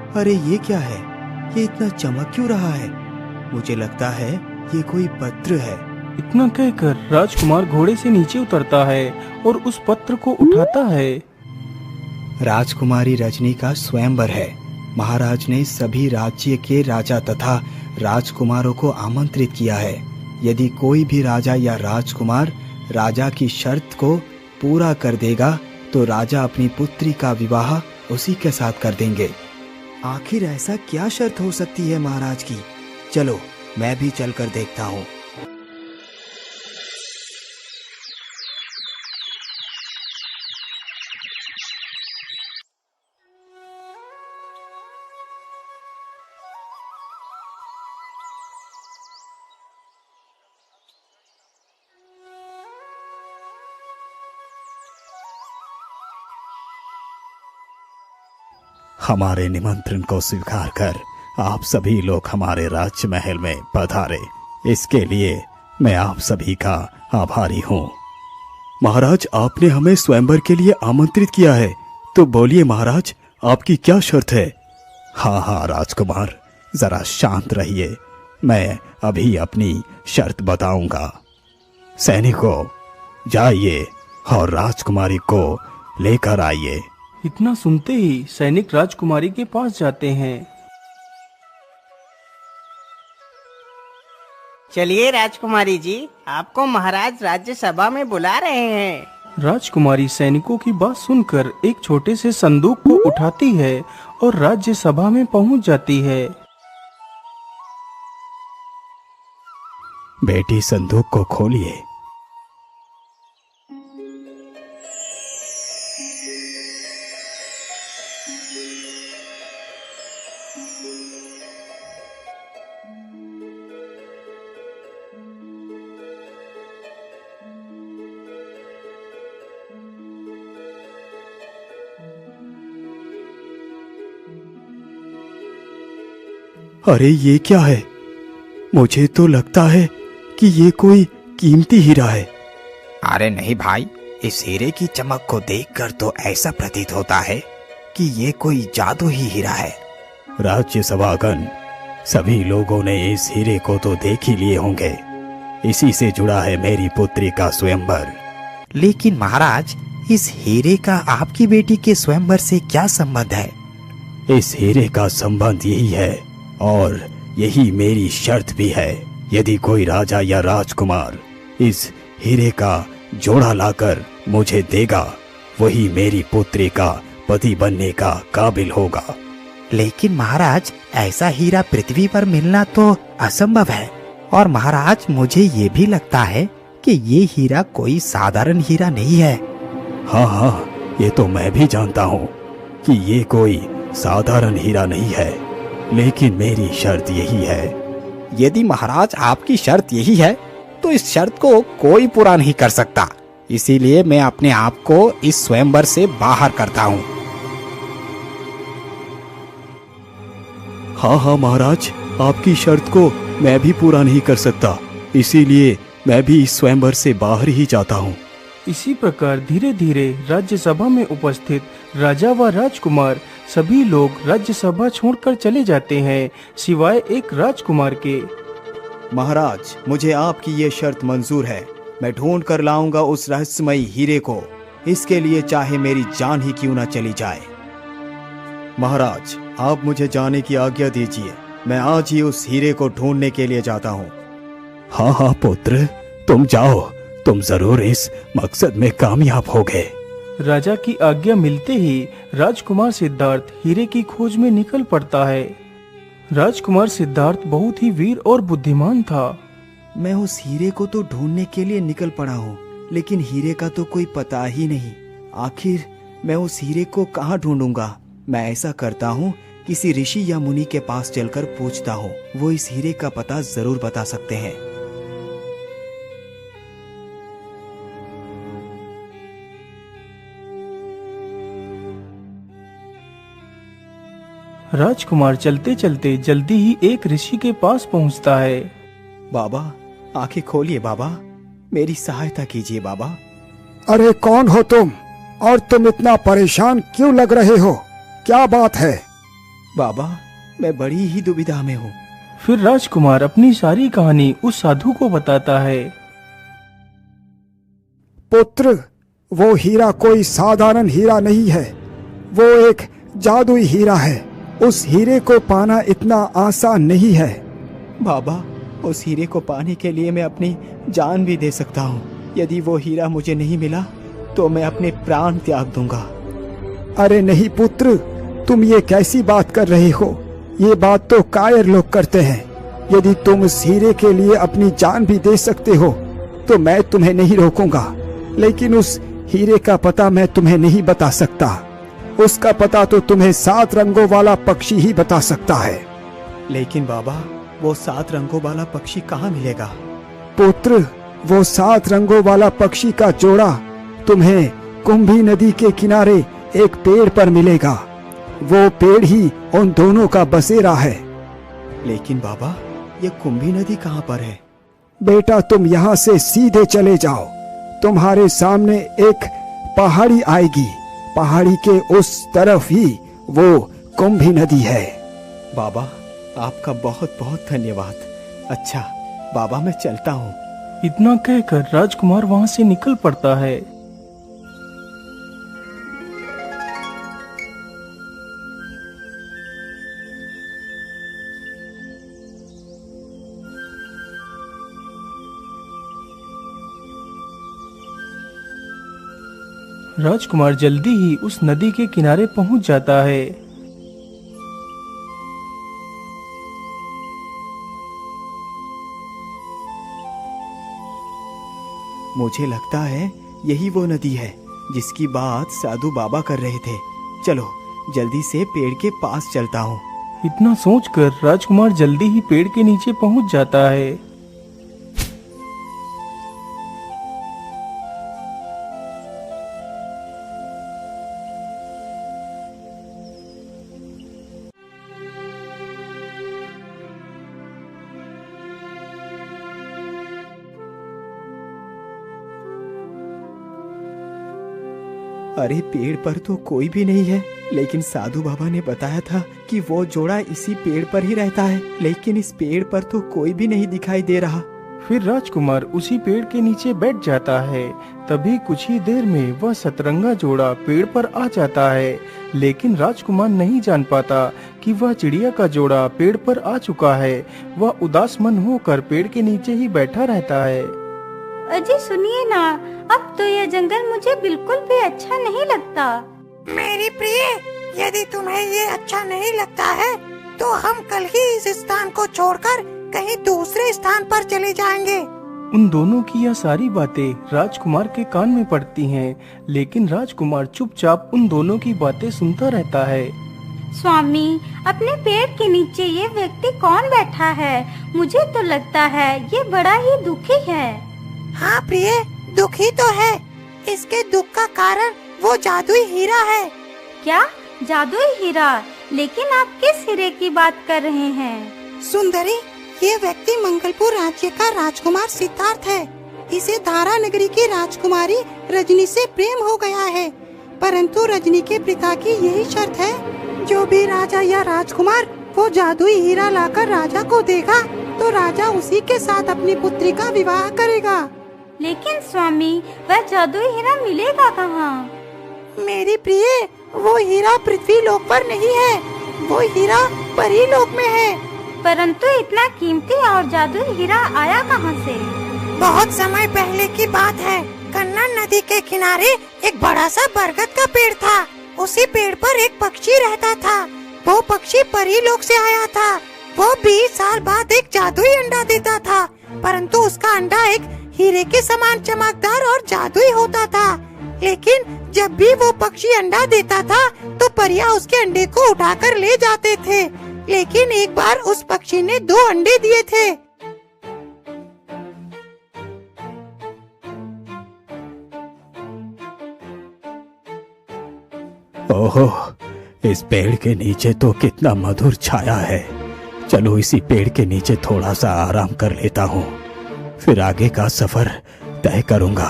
अरे ये क्या है? ये इतना चमक क्यों रहा है? मुझे लगता है ये कोई पत्र है। इतना कहकर राजकुमार घोड़े से नीचे उतरता है और उस पत्र को उठाता है। राजकुमारी रजनी का स्वयंवर है। महाराज ने सभी राज्य के राजा तथा राजकुमारों को आमंत्रित किया है। यदि कोई भी राजा या राजकुमार राजा की शर्त को पूरा कर देगा तो राजा अपनी पुत्री का विवाह उसी के साथ कर देंगे। आखिर ऐसा क्या शर्त हो सकती है महाराज की? चलो मैं भी चलकर देखता हूँ। हमारे निमंत्रण को स्वीकार कर आप सभी लोग हमारे राज्य महल में पधारे। इसके लिए मैं आप सभी का आभारी हूँ। महाराज, आपने हमें स्वयंवर के लिए आमंत्रित किया है, तो बोलिए महाराज, आपकी क्या शर्त है? हाँ राजकुमार, जरा शांत रहिए, मैं अभी अपनी शर्त बताऊंगा। सैनिकों, जाइए और राजकुमारी को लेकर आइए। इतना सुनते ही सैनिक राजकुमारी के पास जाते हैं। चलिए राजकुमारी जी, आपको महाराज राज्यसभा में बुला रहे हैं। राजकुमारी सैनिकों की बात सुनकर एक छोटे से संदूक को उठाती है और राज्यसभा में पहुंच जाती है। बेटी, संदूक को खोलिए। अरे ये क्या है? मुझे तो लगता है कि ये कोई कीमती हीरा है। अरे नहीं भाई, इस हीरे की चमक को देखकर तो ऐसा प्रतीत होता है कि ये कोई जादू ही हीरा है। राज्य सभागण, सभी लोगों ने इस हीरे को तो देख ही लिए होंगे। इसी से जुड़ा है मेरी पुत्री का स्वयंवर। लेकिन महाराज, इस हीरे का आपकी बेटी के स्वयंवर से क्या संबंध है? इस हीरे का संबंध यही है और यही मेरी शर्त भी है। यदि कोई राजा या राजकुमार इस हीरे का जोड़ा लाकर मुझे देगा, वही मेरी पुत्री का पति बनने का काबिल होगा। लेकिन महाराज, ऐसा हीरा पृथ्वी पर मिलना तो असंभव है। और महाराज, मुझे ये भी लगता है कि ये हीरा कोई साधारण हीरा नहीं है। हाँ, ये तो मैं भी जानता हूँ कि ये कोई साधारण हीरा नहीं है, लेकिन मेरी शर्त यही है। यदि महाराज आपकी शर्त यही है तो इस शर्त को कोई पूरा नहीं कर सकता। इसीलिए मैं अपने आप को इस स्वयंवर से बाहर करता हूँ। हाँ महाराज, आपकी शर्त को मैं भी पूरा नहीं कर सकता, इसीलिए मैं भी इस स्वयंवर से बाहर ही जाता हूँ। इसी प्रकार धीरे धीरे राज्यसभा में उपस्थित राजा व राजकुमार सभी लोग राज्यसभा छोड़कर चले जाते हैं, सिवाय एक राजकुमार के। महाराज, मुझे आपकी ये शर्त मंजूर है। मैं ढूंढ कर लाऊंगा उस रहस्यमयी हीरे को। इसके लिए चाहे मेरी जान ही क्यों ना चली जाए। महाराज, आप मुझे जाने की आज्ञा दीजिए। मैं आज ही उस हीरे को ढूंढने के लिए जाता हूँ। हाँ पुत्र, तुम जाओ, तुम जरूर इस मकसद में कामयाब होगे। राजा की आज्ञा मिलते ही राजकुमार सिद्धार्थ हीरे की खोज में निकल पड़ता है। राजकुमार सिद्धार्थ बहुत ही वीर और बुद्धिमान था। मैं उस हीरे को तो ढूंढने के लिए निकल पड़ा हूँ, लेकिन हीरे का तो कोई पता ही नहीं। आखिर मैं उस हीरे को कहाँ ढूंढूंगा? मैं ऐसा करता हूँ, किसी ऋषि या मुनि के पास चलकर पूछता हूँ। वो इस हीरे का पता जरूर बता सकते हैं। राजकुमार चलते चलते जल्दी ही एक ऋषि के पास पहुंचता है। बाबा, आंखें खोलिए बाबा, मेरी सहायता कीजिए बाबा। अरे कौन हो तुम, और तुम इतना परेशान क्यों लग रहे हो? क्या बात है? बाबा, मैं बड़ी ही दुविधा में हूँ। फिर राजकुमार अपनी सारी कहानी उस साधु को बताता है। पुत्र, वो हीरा कोई साधारण हीरा नहीं है, वो एक जादुई हीरा है। उस हीरे को पाना इतना आसान नहीं है। बाबा, उस हीरे को पाने के लिए मैं अपनी जान भी दे सकता हूँ। यदि वो हीरा मुझे नहीं मिला तो मैं अपने प्राण त्याग दूंगा। अरे नहीं पुत्र, तुम ये कैसी बात कर रहे हो? ये बात तो कायर लोग करते हैं। यदि तुम उस हीरे के लिए अपनी जान भी दे सकते हो तो मैं तुम्हें नहीं रोकूंगा, लेकिन उस हीरे का पता मैं तुम्हें नहीं बता सकता। उसका पता तो तुम्हें 7 रंगों वाला पक्षी ही बता सकता है। लेकिन बाबा, वो 7 रंगों वाला पक्षी कहाँ मिलेगा? पुत्र, वो 7 रंगों वाला पक्षी का जोड़ा तुम्हें कुंभी नदी के किनारे एक पेड़ पर मिलेगा। वो पेड़ ही उन दोनों का बसेरा है। लेकिन बाबा, ये कुंभी नदी कहाँ पर है? बेटा, तुम यहाँ से सीधे चले जाओ। तुम्हारे सामने एक पहाड़ी आएगी। पहाड़ी के उस तरफ ही वो कुंभी नदी है। बाबा, आपका बहुत बहुत धन्यवाद। अच्छा बाबा, मैं चलता हूँ। इतना कहकर राजकुमार वहां से निकल पड़ता है। राजकुमार जल्दी ही उस नदी के किनारे पहुंच जाता है। मुझे लगता है यही वो नदी है जिसकी बात साधु बाबा कर रहे थे। चलो जल्दी से पेड़ के पास चलता हूँ। इतना सोचकर राजकुमार जल्दी ही पेड़ के नीचे पहुंच जाता है। अरे पेड़ पर तो कोई भी नहीं है, लेकिन साधु बाबा ने बताया था कि वो जोड़ा इसी पेड़ पर ही रहता है, लेकिन इस पेड़ पर तो कोई भी नहीं दिखाई दे रहा। फिर राजकुमार उसी पेड़ के नीचे बैठ जाता है। तभी कुछ ही देर में वह सतरंगा जोड़ा पेड़ पर आ जाता है, लेकिन राजकुमार नहीं जान पाता कि वह चिड़िया का जोड़ा पेड़ पर आ चुका है। वह उदास मन होकर पेड़ के नीचे ही बैठा रहता है। अजी सुनिए ना, अब तो यह जंगल मुझे बिल्कुल भी अच्छा नहीं लगता। मेरी प्रिय, यदि तुम्हें ये अच्छा नहीं लगता है तो हम कल ही इस स्थान को छोड़कर कहीं दूसरे स्थान पर चले जाएंगे। उन दोनों की यह सारी बातें राजकुमार के कान में पड़ती हैं, लेकिन राजकुमार चुपचाप उन दोनों की बातें सुनता रहता है। स्वामी, अपने पेड़ के नीचे ये व्यक्ति कौन बैठा है? मुझे तो लगता है ये बड़ा ही दुखी है। हाँ प्रिय, दुखी तो है। इसके दुख का कारण वो जादुई हीरा है। क्या जादुई हीरा? लेकिन आप किस हीरे की बात कर रहे हैं? सुंदरी, ये व्यक्ति मंगलपुर राज्य का राजकुमार सिद्धार्थ है। इसे धारा नगरी की राजकुमारी रजनी से प्रेम हो गया है, परंतु रजनी के पिता की यही शर्त है, जो भी राजा या राजकुमार वो जादुई हीरा लाकर राजा को देगा तो राजा उसी के साथ अपनी पुत्री का विवाह करेगा। लेकिन स्वामी, वह जादुई हीरा मिलेगा कहाँ? मेरी प्रिय, वो हीरा पृथ्वी लोक पर नहीं है, वो हीरा परी लोक में है। परंतु इतना कीमती और जादुई हीरा आया कहाँ से? बहुत समय पहले की बात है। कन्नड़ नदी के किनारे एक बड़ा सा बरगद का पेड़ था। उसी पेड़ पर एक पक्षी रहता था। वो पक्षी परी लोक से आया था। वो 20 साल बाद एक जादुई अंडा देता था, परंतु उसका अंडा एक हीरे के समान चमकदार और जादुई होता था। लेकिन जब भी वो पक्षी अंडा देता था तो परियां उसके अंडे को उठाकर ले जाते थे। लेकिन एक बार उस पक्षी ने 2 अंडे दिए थे। ओहो, इस पेड़ के नीचे तो कितना मधुर छाया है। चलो इसी पेड़ के नीचे थोड़ा सा आराम कर लेता हूँ, फिर आगे का सफर तय करूँगा।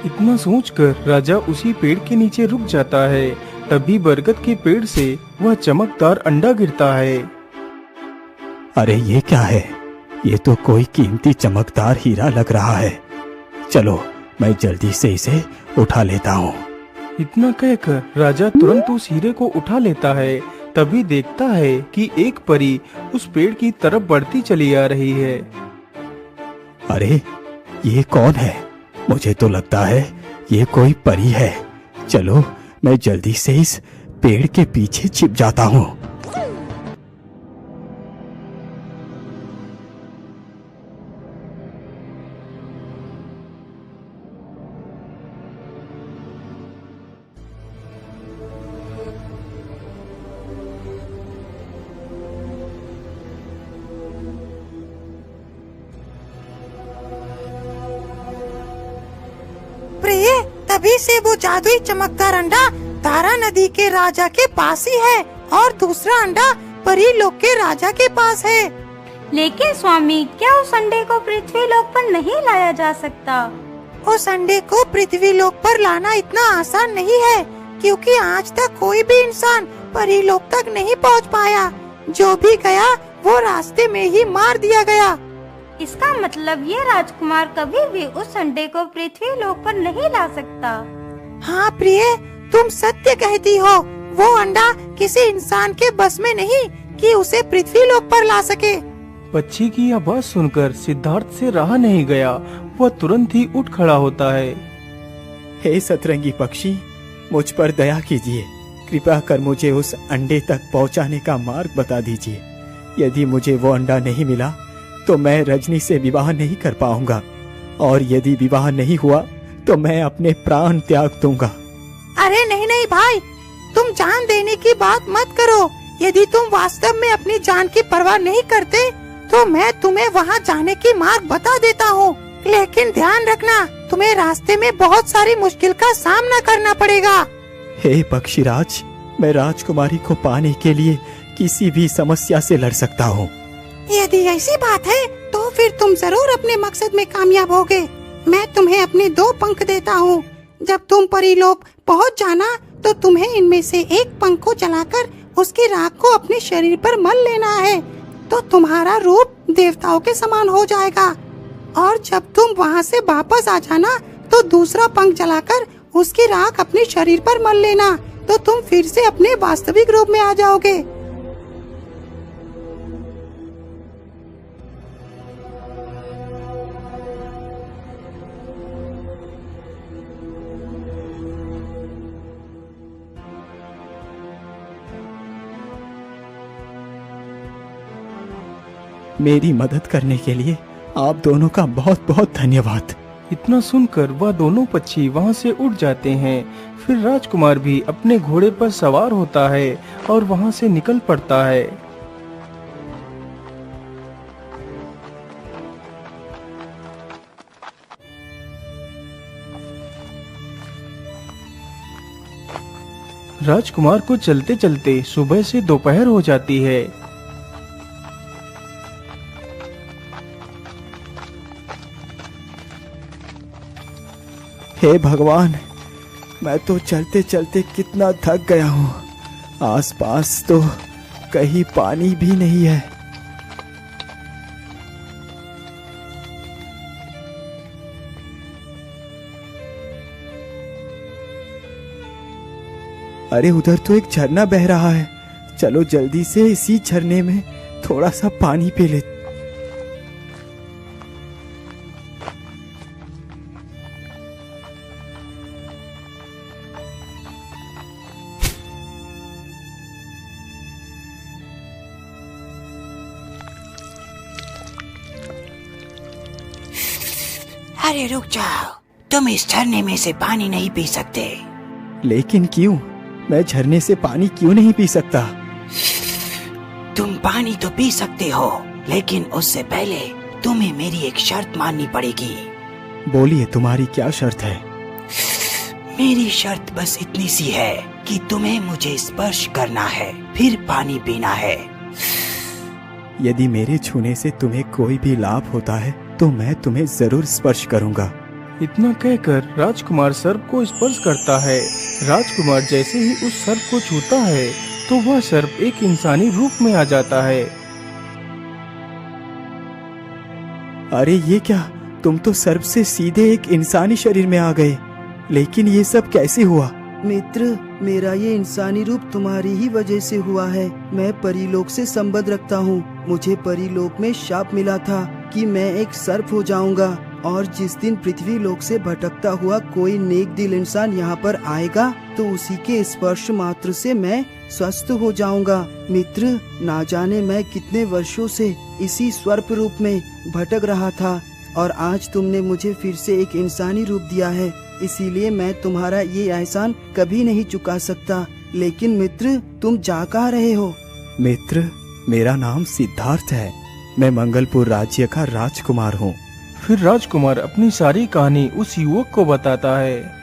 इतना सोचकर राजा उसी पेड़ के नीचे रुक जाता है। तभी बरगद के पेड़ से वह चमकदार अंडा गिरता है। अरे ये क्या है? ये तो कोई कीमती चमकदार हीरा लग रहा है। चलो मैं जल्दी से इसे उठा लेता हूँ। इतना कहकर राजा तुरंत उस हीरे को उठा लेता है। तभी देखता है कि एक परी उस पेड़ की तरफ बढ़ती चली आ रही है। अरे ये कौन है? मुझे तो लगता है ये कोई परी है। चलो मैं जल्दी से इस पेड़ के पीछे छिप जाता हूँ। प्रिय, तभी से वो जादुई चमकदार अंडा तारा नदी के राजा के पास ही है और दूसरा अंडा परी लोक के राजा के पास है। लेकिन स्वामी, क्या उस अंडे को पृथ्वी लोक पर नहीं लाया जा सकता? उस अंडे को पृथ्वी लोक पर लाना इतना आसान नहीं है, क्योंकि आज तक कोई भी इंसान परी लोक तक नहीं पहुंच पाया। जो भी गया वो रास्ते में ही मार दिया गया। इसका मतलब ये राजकुमार कभी भी उस अंडे को पृथ्वी लोक पर नहीं ला सकता। हाँ प्रिय, तुम सत्य कहती हो। वो अंडा किसी इंसान के बस में नहीं कि उसे पृथ्वी लोक पर ला सके। पक्षी की आवाज सुनकर सिद्धार्थ से रहा नहीं गया। वह तुरंत ही उठ खड़ा होता है। हे सतरंगी पक्षी, मुझ पर दया कीजिए। कृपा कर मुझे उस अंडे तक पहुंचाने का मार्ग बता दीजिए। यदि मुझे वो अंडा नहीं मिला तो मैं रजनी से विवाह नहीं कर पाऊंगा, और यदि विवाह नहीं हुआ तो मैं अपने प्राण त्याग दूंगा। अरे नहीं नहीं भाई, तुम जान देने की बात मत करो। यदि तुम वास्तव में अपनी जान की परवाह नहीं करते तो मैं तुम्हें वहाँ जाने की मार्ग बता देता हूँ। लेकिन ध्यान रखना, तुम्हें रास्ते में बहुत सारी मुश्किल का सामना करना पड़ेगा। हे पक्षीराज, मैं राजकुमारी को पाने के लिए किसी भी समस्या से लड़ सकता हूँ। यदि ऐसी बात है तो फिर तुम जरूर अपने मकसद में कामयाब होगे। मैं तुम्हें अपने 2 पंख देता हूँ। जब तुम परीलोक पहुँच जाना तो तुम्हें इनमें से एक पंख को जलाकर उसकी राख को अपने शरीर पर मल लेना है, तो तुम्हारा रूप देवताओं के समान हो जाएगा। और जब तुम वहाँ से वापस आ जाना तो दूसरा पंख जलाकर उसकी राख अपने शरीर पर मल लेना, तो तुम फिर से अपने वास्तविक रूप में आ जाओगे। मेरी मदद करने के लिए आप दोनों का बहुत बहुत धन्यवाद। इतना सुनकर वह दोनों पक्षी वहां से उड़ जाते हैं। फिर राजकुमार भी अपने घोड़े पर सवार होता है और वहां से निकल पड़ता है। राजकुमार को चलते चलते सुबह से दोपहर हो जाती है। हे भगवान, मैं तो चलते चलते कितना थक गया हूँ। आसपास तो कहीं पानी भी नहीं है। अरे उधर तो एक झरना बह रहा है। चलो जल्दी से इसी झरने में थोड़ा सा पानी पी ले। अरे रुक जाओ, तुम इस झरने में से पानी नहीं पी सकते। लेकिन क्यों? मैं झरने से पानी क्यों नहीं पी सकता? तुम पानी तो पी सकते हो, लेकिन उससे पहले तुम्हें मेरी एक शर्त माननी पड़ेगी। बोलिए, तुम्हारी क्या शर्त है? मेरी शर्त बस इतनी सी है कि तुम्हें मुझे स्पर्श करना है, फिर पानी पीना है। यदि मेरे छूने से तुम्हें कोई भी लाभ होता है तो मैं तुम्हें जरूर स्पर्श करूंगा। इतना कहकर राजकुमार सर्प को स्पर्श करता है। राजकुमार जैसे ही उस सर्प को छूता है तो वह सर्प एक इंसानी रूप में आ जाता है। अरे ये क्या, तुम तो सर्प से सीधे एक इंसानी शरीर में आ गए, लेकिन ये सब कैसे हुआ? मित्र, मेरा ये इंसानी रूप तुम्हारी ही वजह से हुआ है। मैं परीलोक से संबंध रखता हूँ। मुझे परीलोक में शाप मिला था कि मैं एक सर्प हो जाऊंगा, और जिस दिन पृथ्वी लोक से भटकता हुआ कोई नेक दिल इंसान यहाँ पर आएगा तो उसी के स्पर्श मात्र से मैं स्वस्थ हो जाऊंगा। मित्र, ना जाने मैं कितने वर्षों से इसी सर्प रूप में भटक रहा था, और आज तुमने मुझे फिर से एक इंसानी रूप दिया है, इसीलिए मैं तुम्हारा ये एहसान कभी नहीं चुका सकता। लेकिन मित्र, तुम जा कहाँ रहे हो? मित्र, मेरा नाम सिद्धार्थ है। मैं मंगलपुर राज्य का राजकुमार हूँ। फिर राजकुमार अपनी सारी कहानी उस युवक को बताता है।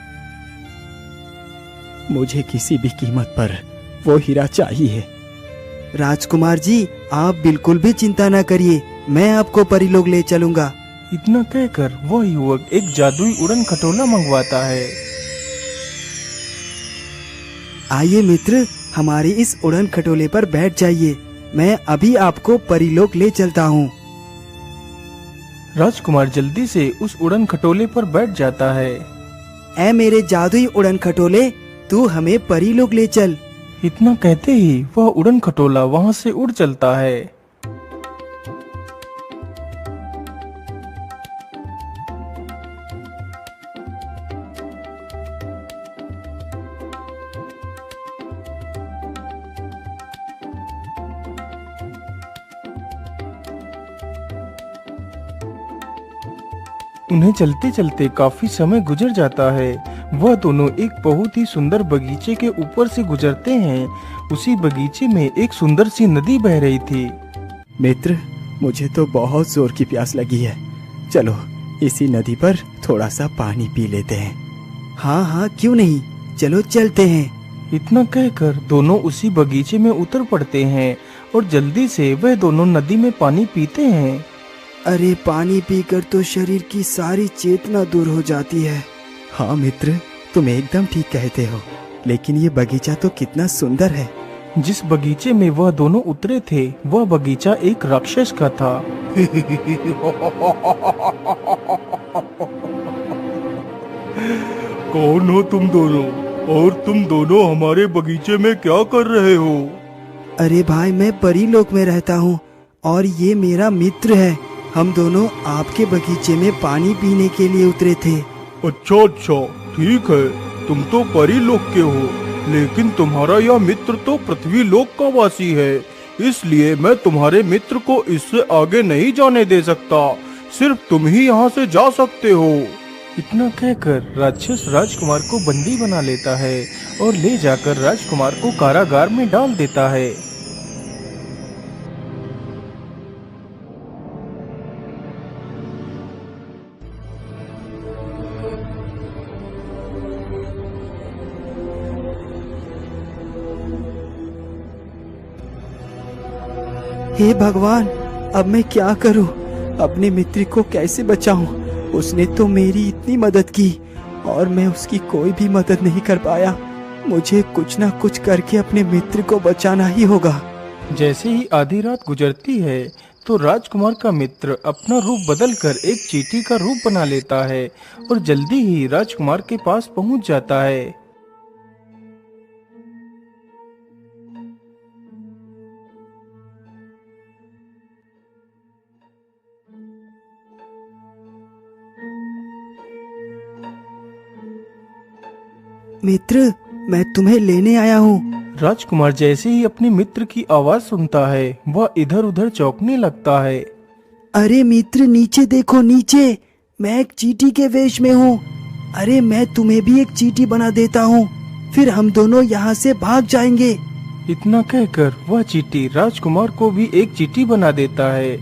मुझे किसी भी कीमत पर वो हीरा चाहिए। राजकुमार जी, आप बिल्कुल भी चिंता न करिए, मैं आपको परीलोक ले चलूंगा। इतना कहकर वह युवक एक जादुई उड़न खटोला मंगवाता है। आइए मित्र, हमारे इस उड़न खटोले पर बैठ जाइए, मैं अभी आपको परीलोक ले चलता हूँ। राजकुमार जल्दी से उस उड़न खटोले पर बैठ जाता है। ऐ मेरे जादुई उड़न खटोले, तू हमें परीलोक ले चल। इतना कहते ही वह उड़न खटोला वहाँ से उड़ चलता है। उन्हें चलते चलते काफी समय गुजर जाता है। वह दोनों एक बहुत ही सुंदर बगीचे के ऊपर से गुजरते हैं। उसी बगीचे में एक सुंदर सी नदी बह रही थी। मित्र, मुझे तो बहुत जोर की प्यास लगी है, चलो इसी नदी पर थोड़ा सा पानी पी लेते हैं। हाँ हाँ, क्यों नहीं, चलो चलते हैं। इतना कहकर दोनों उसी बगीचे में उतर पड़ते हैं और जल्दी से वह दोनों नदी में पानी पीते हैं। अरे, पानी पीकर तो शरीर की सारी चेतना दूर हो जाती है। हाँ मित्र, तुम एकदम ठीक कहते हो, लेकिन ये बगीचा तो कितना सुंदर है। जिस बगीचे में वह दोनों उतरे थे वह बगीचा एक राक्षस का था। कौन हो तुम दोनों, और तुम दोनों हमारे बगीचे में क्या कर रहे हो? अरे भाई, मैं परीलोक में रहता हूँ और ये मेरा मित्र है। हम दोनों आपके बगीचे में पानी पीने के लिए उतरे थे। अच्छा अच्छा, ठीक है, तुम तो परीलोक के हो, लेकिन तुम्हारा यह मित्र तो पृथ्वी लोक का वासी है, इसलिए मैं तुम्हारे मित्र को इससे आगे नहीं जाने दे सकता। सिर्फ तुम ही यहाँ से जा सकते हो। इतना कहकर राक्षस राजकुमार को बंदी बना लेता है और ले जाकर राजकुमार को कारागार में डाल देता है। हे भगवान, अब मैं क्या करूं? अपने मित्र को कैसे बचाऊं? उसने तो मेरी इतनी मदद की और मैं उसकी कोई भी मदद नहीं कर पाया। मुझे कुछ ना कुछ करके अपने मित्र को बचाना ही होगा। जैसे ही आधी रात गुजरती है तो राजकुमार का मित्र अपना रूप बदलकर एक चींटी का रूप बना लेता है और जल्दी ही राजकुमार के पास पहुंच जाता है। मित्र, मैं तुम्हें लेने आया हूँ। राजकुमार जैसे ही अपने मित्र की आवाज सुनता है वह इधर उधर चौंकने लगता है। अरे मित्र, नीचे देखो, नीचे मैं एक चींटी के वेश में हूँ। अरे, मैं तुम्हें भी एक चींटी बना देता हूँ, फिर हम दोनों यहाँ से भाग जाएंगे। इतना कहकर वह चींटी राजकुमार को भी एक चींटी बना देता है।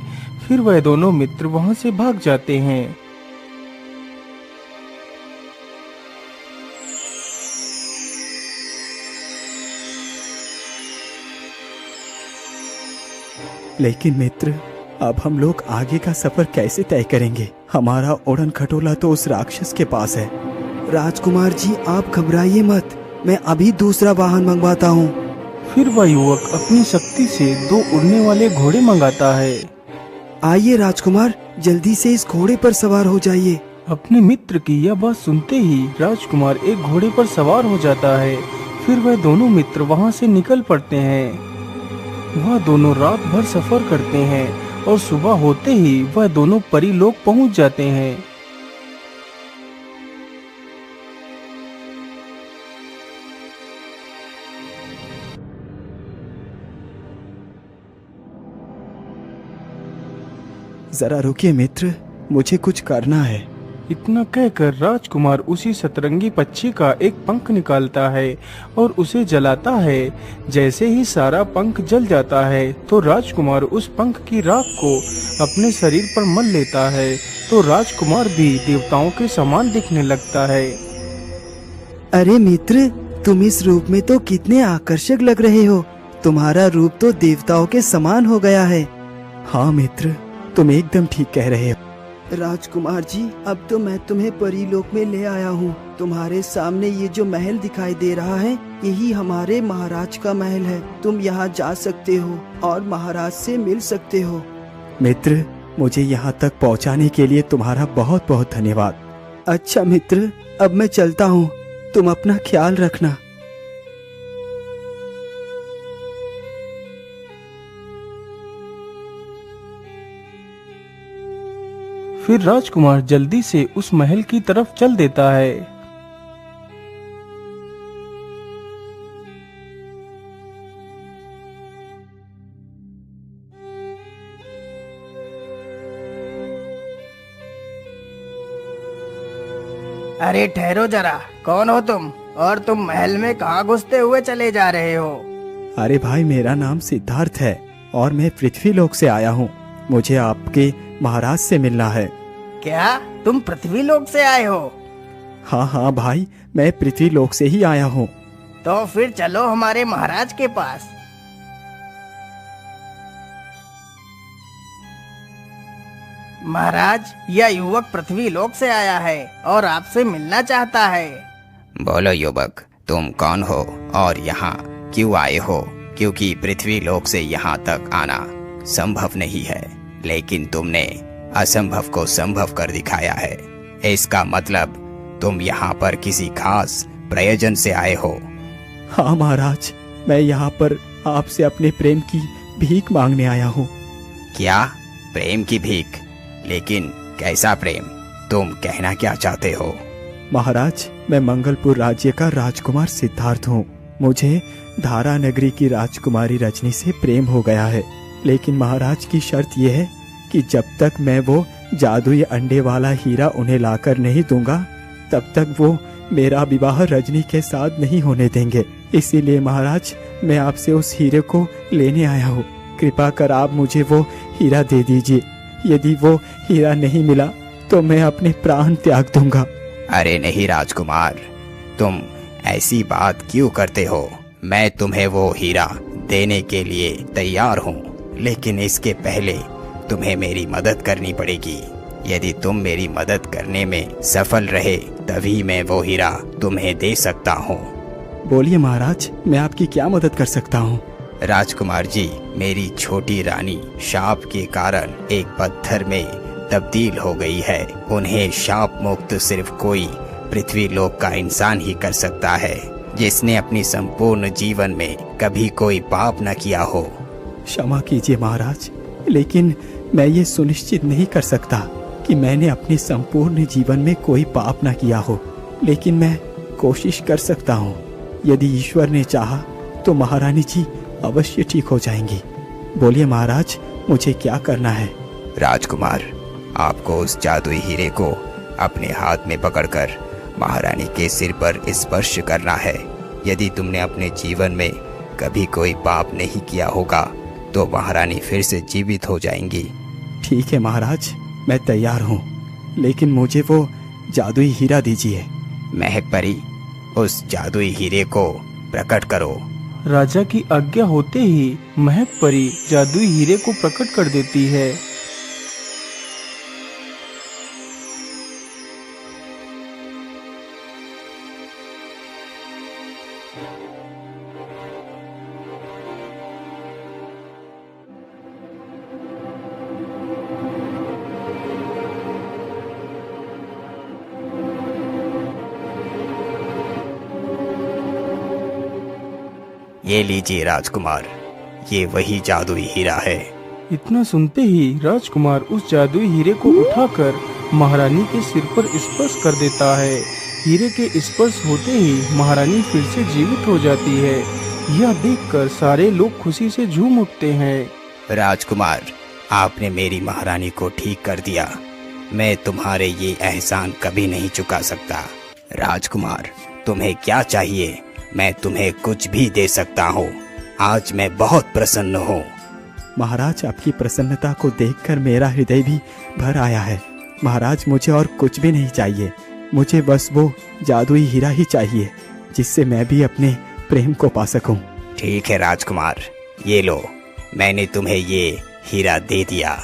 फिर वह दोनों मित्र वहाँ से भाग जाते हैं। लेकिन मित्र, अब हम लोग आगे का सफर कैसे तय करेंगे? हमारा उड़न खटोला तो उस राक्षस के पास है। राजकुमार जी, आप घबराइए मत, मैं अभी दूसरा वाहन मंगवाता हूँ। फिर वह युवक अपनी शक्ति से 2 उड़ने वाले घोड़े मंगाता है। आइए राजकुमार, जल्दी से इस घोड़े पर सवार हो जाइए। अपने मित्र की यह बात सुनते ही राजकुमार एक घोड़े पर सवार हो जाता है। फिर वह दोनों मित्र वहां से निकल पड़ते हैं। वह दोनों रात भर सफर करते हैं और सुबह होते ही वह दोनों परीलोक पहुंच जाते हैं। जरा रुकिए मित्र, मुझे कुछ करना है। इतना कहकर राजकुमार उसी सतरंगी पक्षी का एक पंख निकालता है और उसे जलाता है। जैसे ही सारा पंख जल जाता है तो राजकुमार उस पंख की राख को अपने शरीर पर मल लेता है, तो राजकुमार भी देवताओं के समान दिखने लगता है। अरे मित्र, तुम इस रूप में तो कितने आकर्षक लग रहे हो। तुम्हारा रूप तो देवताओं के समान हो गया है। हाँ मित्र, तुम एकदम ठीक कह रहे हो। राजकुमार जी, अब तो मैं तुम्हें परीलोक में ले आया हूँ। तुम्हारे सामने ये जो महल दिखाई दे रहा है, यही हमारे महाराज का महल है। तुम यहाँ जा सकते हो और महाराज से मिल सकते हो। मित्र, मुझे यहाँ तक पहुँचाने के लिए तुम्हारा बहुत बहुत धन्यवाद। अच्छा मित्र, अब मैं चलता हूँ, तुम अपना ख्याल रखना। फिर राजकुमार जल्दी से उस महल की तरफ चल देता है। अरे ठहरो जरा, कौन हो तुम और तुम महल में कहाँ घुसते हुए चले जा रहे हो? अरे भाई, मेरा नाम सिद्धार्थ है और मैं पृथ्वी लोक से आया हूँ। मुझे आपके महाराज से मिलना है। क्या तुम पृथ्वी लोक से आए हो? हाँ हाँ भाई, मैं पृथ्वी लोक से ही आया हूँ। तो फिर चलो हमारे महाराज के पास। महाराज, यह युवक पृथ्वी लोक से आया है और आपसे मिलना चाहता है। बोलो युवक, तुम कौन हो और यहाँ क्यों आए हो? क्योंकि पृथ्वी लोक से यहाँ तक आना संभव नहीं है, लेकिन तुमने असंभव को संभव कर दिखाया है। इसका मतलब तुम यहाँ पर किसी खास प्रयोजन से आए हो। हाँ महाराज, मैं यहाँ पर आपसे अपने प्रेम की भीख मांगने आया हूँ। क्या प्रेम की भीख? लेकिन कैसा प्रेम? तुम कहना क्या चाहते हो? महाराज, मैं मंगलपुर राज्य का राजकुमार सिद्धार्थ हूँ। मुझे धारा नगरी की राजकुमारी रजनी से प्रेम हो गया है, लेकिन महाराज की शर्त यह है कि जब तक मैं वो जादुई अंडे वाला हीरा उन्हें लाकर नहीं दूंगा, तब तक वो मेरा विवाह रजनी के साथ नहीं होने देंगे। इसीलिए महाराज, मैं आपसे उस हीरे को लेने आया हूँ। कृपा कर आप मुझे वो हीरा दे दीजिए। यदि वो हीरा नहीं मिला तो मैं अपने प्राण त्याग दूंगा। अरे नहीं राजकुमार, तुम ऐसी बात क्यों करते हो? मैं तुम्हें वो हीरा देने के लिए तैयार हूँ, लेकिन इसके पहले तुम्हें मेरी मदद करनी पड़ेगी। यदि तुम मेरी मदद करने में सफल रहे तभी मैं वो हीरा तुम्हें दे सकता हूँ। बोलिए महाराज, मैं आपकी क्या मदद कर सकता हूँ? राजकुमार जी, मेरी छोटी रानी शाप के कारण एक पत्थर में तब्दील हो गई है। उन्हें शाप मुक्त सिर्फ कोई पृथ्वी लोक का इंसान ही कर सकता है, जिसने अपनी संपूर्ण जीवन में कभी कोई पाप न किया हो। क्षमा कीजिए महाराज, लेकिन मैं ये सुनिश्चित नहीं कर सकता कि मैंने अपने संपूर्ण जीवन में कोई पाप न किया हो, लेकिन मैं कोशिश कर सकता हूँ। यदि ईश्वर ने चाहा तो महारानी जी अवश्य ठीक हो जाएंगी। बोलिए महाराज, मुझे क्या करना है? राजकुमार, आपको उस जादुई हीरे को अपने हाथ में पकड़कर महारानी के सिर पर स्पर्श करना है। यदि तुमने अपने जीवन में कभी कोई पाप नहीं किया होगा तो महारानी फिर से जीवित हो जाएंगी। ठीक है महाराज, मैं तैयार हूँ, लेकिन मुझे वो जादुई हीरा दीजिए। महक परी, उस जादुई हीरे को प्रकट करो। राजा की आज्ञा होते ही महक परी जादुई हीरे को प्रकट कर देती है। ये लीजिए राजकुमार, ये वही जादुई हीरा है। इतना सुनते ही राजकुमार उस जादुई हीरे को उठाकर महारानी के सिर पर स्पर्श कर देता है। हीरे के स्पर्श होते ही महारानी फिर से जीवित हो जाती है। यह देखकर सारे लोग खुशी से झूम उठते हैं। राजकुमार, आपने मेरी महारानी को ठीक कर दिया। मैं तुम्हारे ये एहसान कभी नहीं चुका सकता। राजकुमार, तुम्हें क्या चाहिए? मैं तुम्हें कुछ भी दे सकता हूँ। आज मैं बहुत प्रसन्न हूँ। महाराज, आपकी प्रसन्नता को देखकर मेरा हृदय भी भर आया है। महाराज, मुझे और कुछ भी नहीं चाहिए। मुझे बस वो जादुई हीरा ही चाहिए जिससे मैं भी अपने प्रेम को पा सकूं। ठीक है राजकुमार, ये लो, मैंने तुम्हें ये हीरा दे दिया।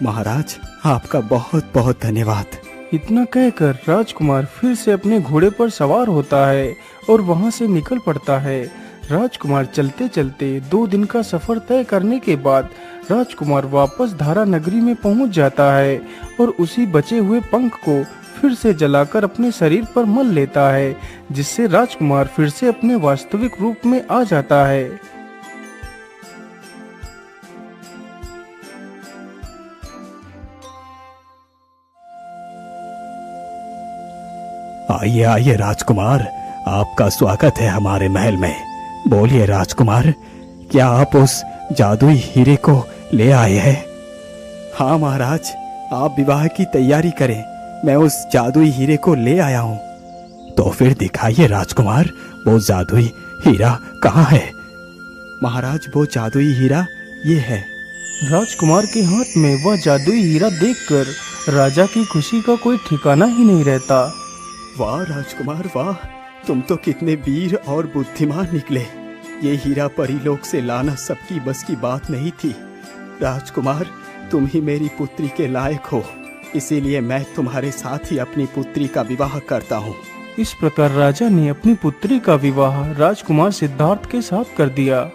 महाराज, आपका बहुत बहुत धन्यवाद। इतना कहकर राजकुमार फिर से अपने घोड़े पर सवार होता है और वहां से निकल पड़ता है। राजकुमार चलते चलते 2 दिन का सफर तय करने के बाद राजकुमार वापस धारा नगरी में पहुंच जाता है और उसी बचे हुए पंख को फिर से जलाकर अपने शरीर पर मल लेता है, जिससे राजकुमार फिर से अपने वास्तविक रूप में आ जाता है। आइए आइए राजकुमार, आपका स्वागत है हमारे महल में। बोलिए राजकुमार, क्या आप उस जादुई हीरे को ले आए हैं? हाँ महाराज, आप विवाह की तैयारी करें, मैं उस जादुई हीरे को ले आया हूँ। तो फिर दिखाइए राजकुमार, वो जादुई हीरा कहाँ है? महाराज, वो जादुई हीरा ये है। राजकुमार के हाथ में वह जादुई हीरा देखकर राजा की खुशी का कोई ठिकाना ही नहीं रहता। वाह राजकुमार वाह, तुम तो कितने वीर और बुद्धिमान निकले। ये हीरा परीलोक से लाना सबकी बस की बात नहीं थी। राजकुमार, तुम ही मेरी पुत्री के लायक हो, इसीलिए मैं तुम्हारे साथ ही अपनी पुत्री का विवाह करता हूँ। इस प्रकार राजा ने अपनी पुत्री का विवाह राजकुमार सिद्धार्थ के साथ कर दिया।